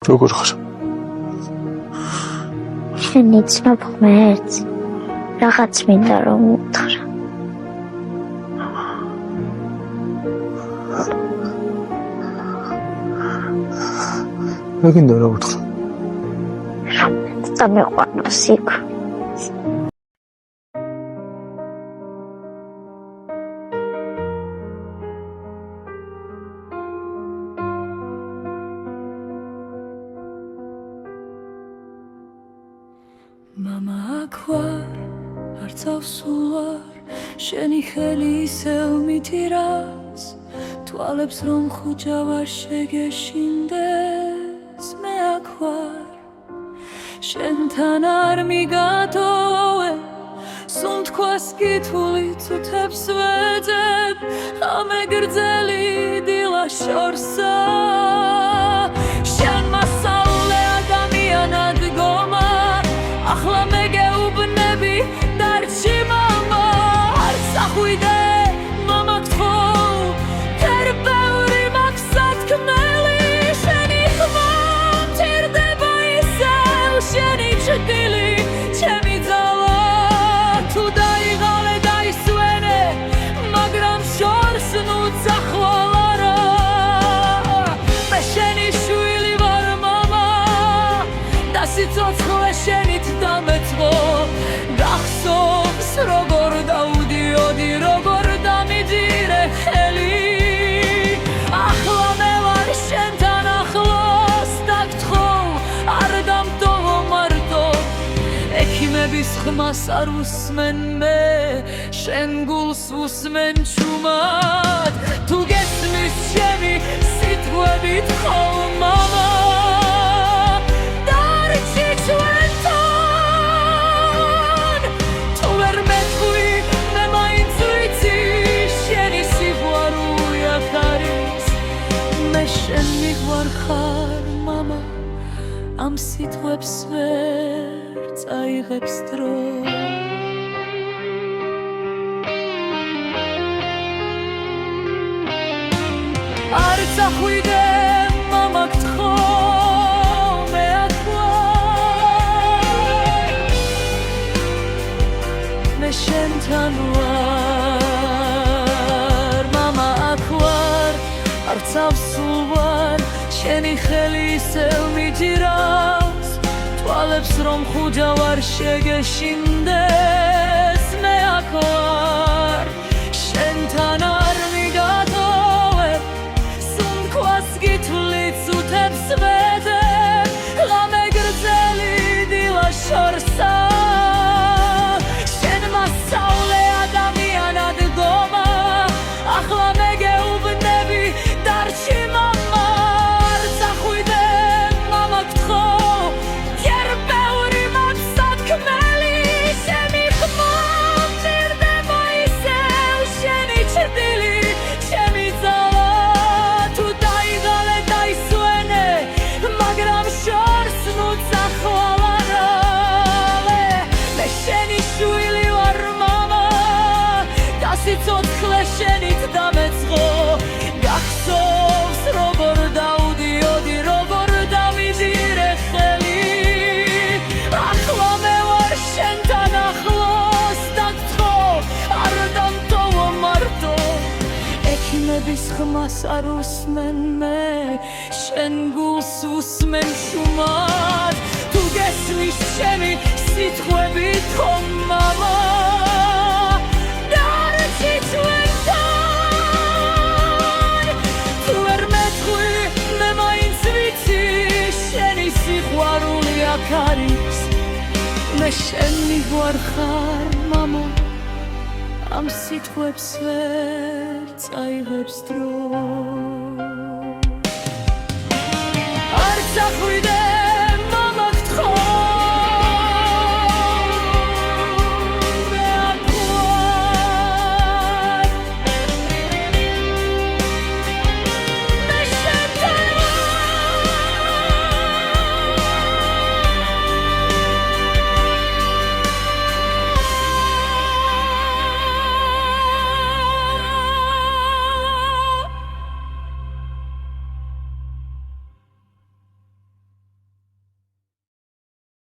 როგორ ხარ? შენი ცნობ ღმერთს რაღაც მინდა რომ უთხრა. რა გინდა რა უთხრა? რომ დამეყვანოს იქ. Mama აქ ვარ, არც ავსულ ვარ, შენი ხელი ისევ მითირავს, თვალებს რომ ხუჭა ვარ შეგეშინდეს, მე აქ ვარ, შენთან არ მიგატოვე, სუნთქვას კითული წუთებს ვეძებ, ამე გრძელი დილა შორსა, შენ მასწავლე ადამიანად გომა, ახლა მე გეუბნები დარჩი მამა არც ახვიდე მამა გთხოვ ფერ ბევრი მაქვს სათქმელი შენი ხმა მჭირდება ისევ შენი ჭრილი ჩემი ძალა თუ დაიღალე დაისვენე მაგრამ შორს ნუცა ხვალ არა მე შენი შვილი ვარ მამა და სიცოცხლე შენით დამეწყო გახსოვს როგორ დაუდიოდი როგორ დამიჯირე ხელი ახლა მე ვარ შენთან ახლოს და გთხოვ არ დამტოვო მარტო ექიმების ხმას არ უსმენ მე შენ გულს უსმენ ჩუმად თუ გესმის ჩემი სიტყვებით ხომ მამა შენ მიგვარ ხარ მამა ამ სიტყვებს ვერ წაიღებს დრო არც ახვიდე მამა გთხოვ მე აქ ვარ მე შენთან ვარ მამა აქ ვარ არც ავსულ ვარ შენი ხელი ისევ მიჯირავს თვალებს რომ ხუჭა ვარ შეგეშინდეს მე აქ ვარ შენთან არ მიგატოვებ სუნთქვას გითვლი წუთებს ვეძებ ღამე გრძელი დილა შორსა შენ მასწავლე ადამიანად გომა ახლა მე გეუბნები დარჩი მამა არც ახვიდე მამა გთხოვ ფერ ბევრი მაქვს სათქმელი შენი ხმა მჭირდება ისევ შენი ჭრილი ჩემი ძალა თუ დაიღალე დაისვენე მაგრამ შორს ნუცა ხვალ არა მე შენი შვილი ვარ მამა და სიცოცხლე შენით დამეწყო გახსოვს როგორ დაუდიოდი როგორ დამიჯირე ხელი ახლა მე ვარ შენთან ახლოს და გთხოვ არ დამტოვო მარტო ექიმების ხმას არ უსმენ მე შენ გულს უსმენ შუმად თუ გესმის ჩემი სიტყვებით ხომ მამა მე შენ მიგვარ ხარ მამა ამ სიტყვებს ვერ წაიღებს დრო